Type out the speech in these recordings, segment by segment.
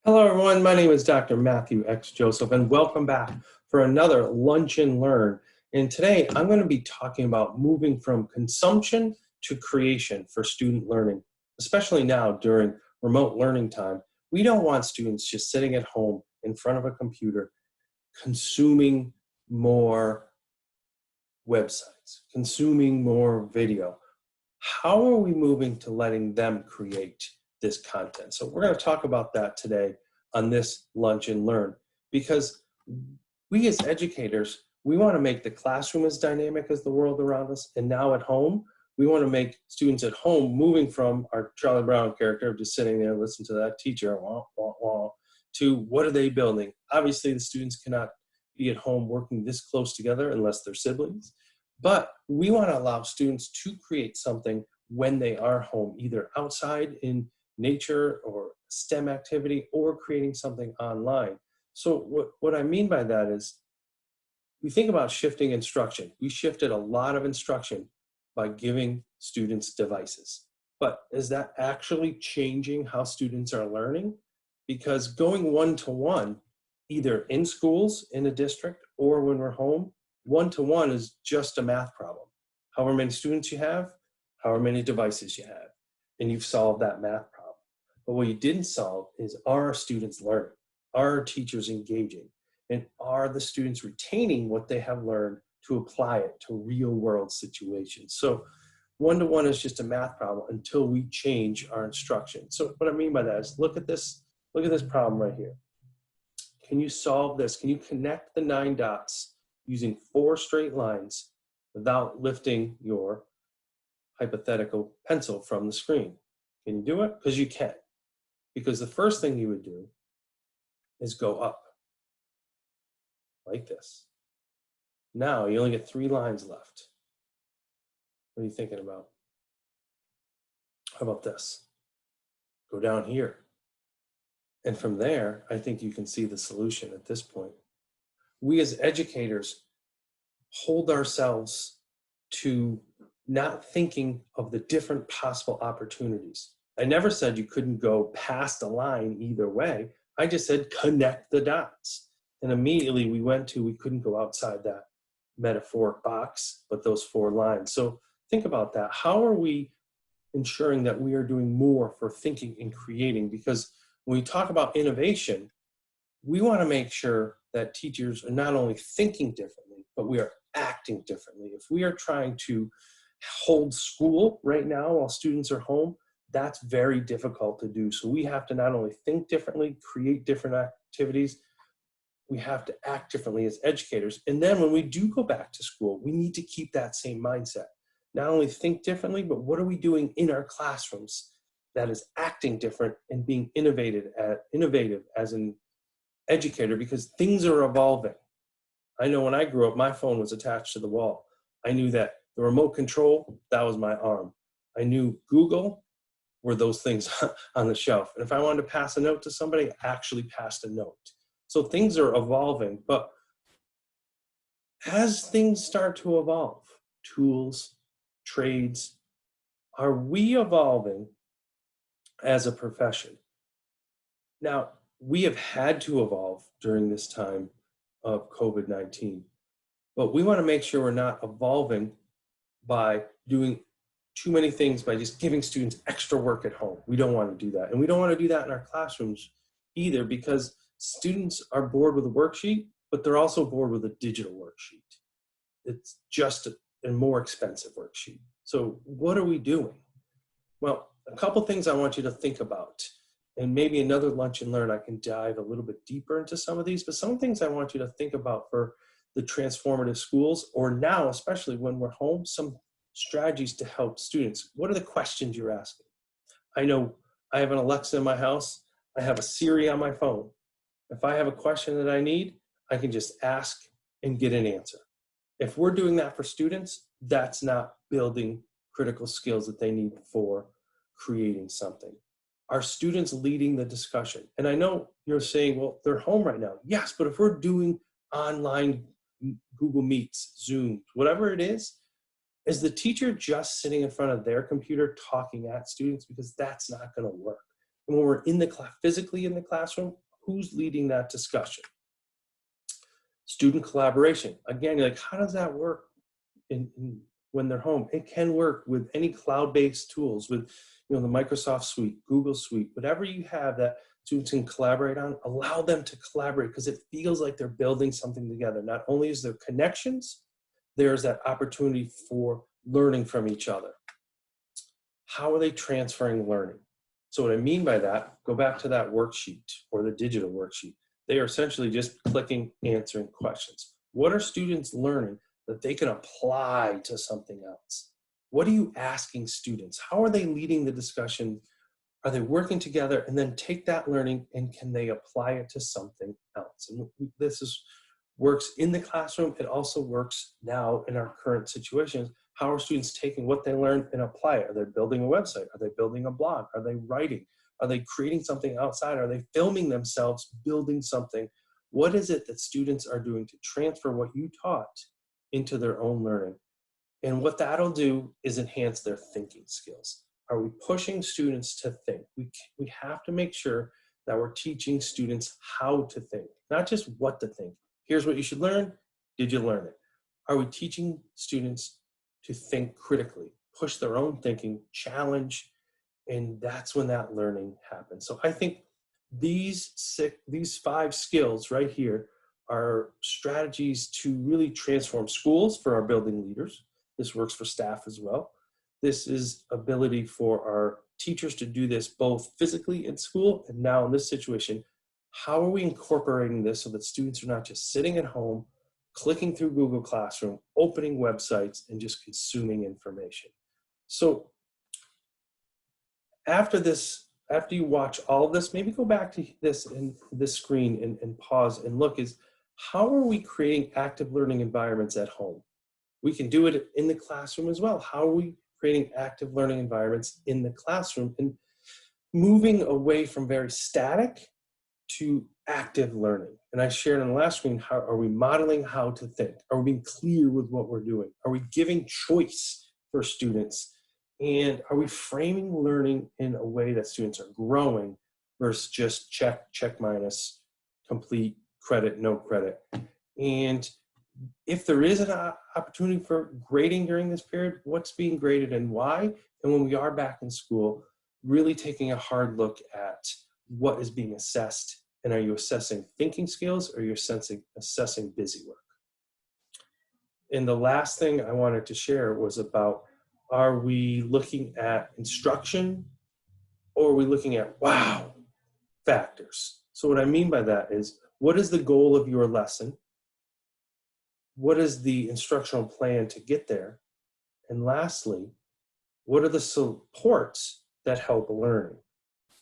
Hello, everyone. My name is Dr. Matthew X. Joseph, and welcome back for another Lunch and Learn. And today I'm going to be talking about moving from consumption to creation for student learning, especially now during remote learning time. We don't want students just sitting at home in front of a computer consuming more websites, consuming more video. How are we moving to letting them create this content? So we're going to talk about that today on this Lunch and Learn, because we as educators, we want to make the classroom as dynamic as the world around us. And now at home, we want to make students at home moving from our Charlie Brown character of just sitting there, listen to that teacher, wah, wah, wah, to what are they building? Obviously, the students cannot be at home working this close together unless they're siblings. But we want to allow students to create something when they are home, either outside in nature or STEM activity or creating something online. So what I mean by that is we think about shifting instruction. We shifted a lot of instruction by giving students devices. But is that actually changing how students are learning? Because going one-to-one, either in schools, in a district, or when we're home, one-to-one is just a math problem. However many students you have, however many devices you have, and you've solved that math problem. But what you didn't solve is, are our students learning? Are our teachers engaging? And are the students retaining what they have learned to apply it to real world situations? So one-to-one is just a math problem until we change our instruction. So what I mean by that is look at this problem right here. Can you solve this? Can you connect the 9 dots using 4 straight lines without lifting your hypothetical pencil from the screen? Can you do it? Because you can. Because the first thing you would do is go up like this. Now you only get 3 lines left. What are you thinking about? How about this? Go down here. And from there, I think you can see the solution at this point. We as educators hold ourselves to not thinking of the different possible opportunities. I never said you couldn't go past a line either way. I just said connect the dots. And immediately we couldn't go outside that metaphoric box, but those 4 lines. So think about that. How are we ensuring that we are doing more for thinking and creating? Because when we talk about innovation, we want to make sure that teachers are not only thinking differently, but we are acting differently. If we are trying to hold school right now while students are home, that's very difficult to do. So we have to not only think differently, create different activities, we have to act differently as educators. And then when we do go back to school, we need to keep that same mindset. Not only think differently, but what are we doing in our classrooms that is acting different and being innovative as an educator, because things are evolving. I know when I grew up, my phone was attached to the wall. I knew that the remote control, that was my arm. I knew Google were those things on the shelf. And if I wanted to pass a note to somebody, I actually passed a note. So things are evolving, but as things start to evolve, tools, trades, are we evolving as a profession? Now, we have had to evolve during this time of COVID-19, but we want to make sure we're not evolving by doing too many things, by just giving students extra work at home. We don't want to do that. And we don't want to do that in our classrooms either, because students are bored with a worksheet, but they're also bored with a digital worksheet. It's just a more expensive worksheet. So what are we doing? Well, a couple things I want you to think about, and maybe another Lunch and Learn I can dive a little bit deeper into some of these, but some things I want you to think about for the transformative schools, or now, especially when we're home, some strategies to help students. What are the questions you're asking? I know I have an Alexa in my house. I have a Siri on my phone. If I have a question that I need, I can just ask and get an answer. If we're doing that for students, that's not building critical skills that they need for creating something. Are students leading the discussion? And I know you're saying, well, they're home right now. Yes, but if we're doing online Google Meets, Zoom, whatever it is the teacher just sitting in front of their computer talking at students? Because that's not going to work. And when we're in the class, physically in the classroom, who's leading that discussion? Student collaboration. Again, you're like, how does that work when they're home? It can work with any cloud-based tools, with the Microsoft Suite, Google Suite, whatever you have that students can collaborate on. Allow them to collaborate because it feels like they're building something together. Not only is there connections, there's that opportunity for learning from each other. How are they transferring learning? So what I mean by that, go back to that worksheet or the digital worksheet. They are essentially just clicking, answering questions. What are students learning that they can apply to something else? What are you asking students? How are they leading the discussion? Are they working together and then take that learning and can they apply it to something else? And works in the classroom. It also works now in our current situations. How are students taking what they learned and apply it? Are they building a website? Are they building a blog? Are they writing? Are they creating something outside? Are they filming themselves building something? What is it that students are doing to transfer what you taught into their own learning? And what that'll do is enhance their thinking skills. Are we pushing students to think? We have to make sure that we're teaching students how to think, not just what to think. Here's what you should learn. Did you learn it? Are we teaching students to think critically, push their own thinking, challenge, and that's when that learning happens. So I think these 5 skills right here are strategies to really transform schools for our building leaders. This works for staff as well. This is ability for our teachers to do this both physically in school and now in this situation. How are we incorporating this so that students are not just sitting at home, clicking through Google Classroom, opening websites, and just consuming information? So after you watch all of this, maybe go back to this screen and pause and look, is how are we creating active learning environments at home? We can do it in the classroom as well. How are we creating active learning environments in the classroom and moving away from very static to active learning? And I shared on the last screen, how are we modeling how to think? Are we being clear with what we're doing? Are we giving choice for students? And are we framing learning in a way that students are growing versus just check, minus, complete, credit, no credit? And if there is an opportunity for grading during this period, what's being graded and why? And when we are back in school, really taking a hard look at what is being assessed. And are you assessing thinking skills or are you assessing busy work? And the last thing I wanted to share was about, are we looking at instruction or are we looking at wow factors? So what I mean by that is, what is the goal of your lesson? What is the instructional plan to get there? And lastly, what are the supports that help learning?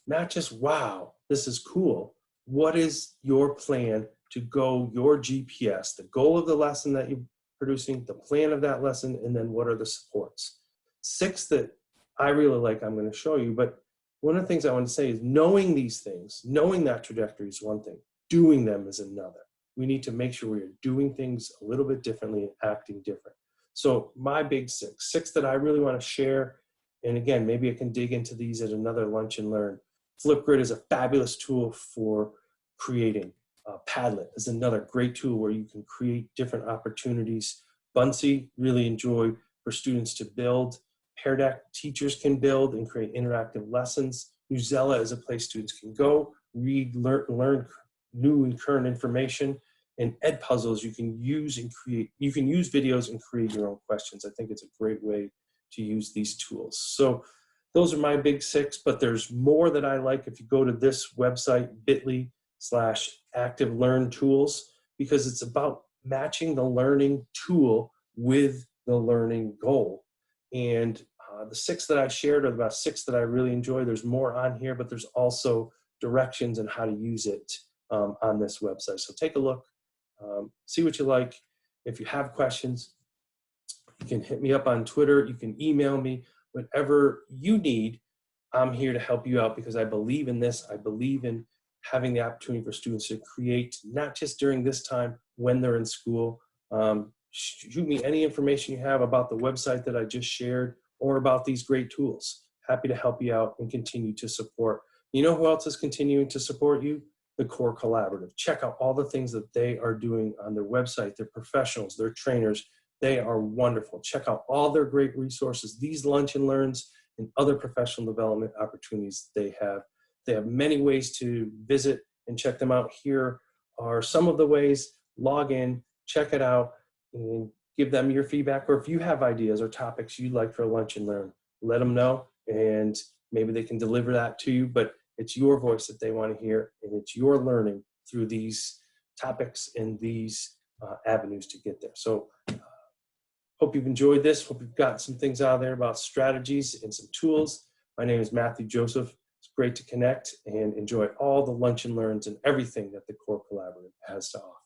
Not just, wow, this is cool. What is your plan to go, your GPS, the goal of the lesson that you're producing, the plan of that lesson, and then what are the supports? 6 that I really like, I'm going to show you, but one of the things I want to say is knowing these things, knowing that trajectory is one thing, doing them is another. We need to make sure we are doing things a little bit differently and acting different. So my big 6 that I really want to share, and again, maybe I can dig into these at another Lunch and Learn. Flipgrid is a fabulous tool for creating. Padlet is another great tool where you can create different opportunities. Buncee, really enjoy for students to build. Pear Deck, teachers can build and create interactive lessons. Newsela is a place students can go, read, learn new and current information. And Edpuzzles, you can use and create, you can use videos and create your own questions. I think it's a great way to use these tools. So those are my big 6, but there's more that I like if you go to this website, bit.ly/active learn tools, because it's about matching the learning tool with the learning goal. And the 6 that I shared are about 6 that I really enjoy. There's more on here, but there's also directions on how to use it on this website. So take a look, see what you like. If you have questions, you can hit me up on Twitter. You can email me. Whatever you need, I'm here to help you out because I believe in this. I believe in having the opportunity for students to create, not just during this time when they're in school. Shoot me any information you have about the website that I just shared or about these great tools. Happy to help you out and continue to support You know who else is continuing to support you? The Core Collaborative. Check out all the things that they are doing on their website. They're professionals, they're trainers. They are wonderful. Check out all their great resources, these lunch and learns, and other professional development opportunities they have. They have many ways to visit and check them out. Here are some of the ways. Log in, check it out, and give them your feedback. Or if you have ideas or topics you'd like for a lunch and learn, let them know, and maybe they can deliver that to you. But it's your voice that they want to hear, and it's your learning through these topics and these avenues to get there. So hope you've enjoyed this. Hope you've gotten some things out of there about strategies and some tools. My name is Matthew Joseph. It's great to connect and enjoy all the lunch and learns and everything that the Core Collaborative has to offer.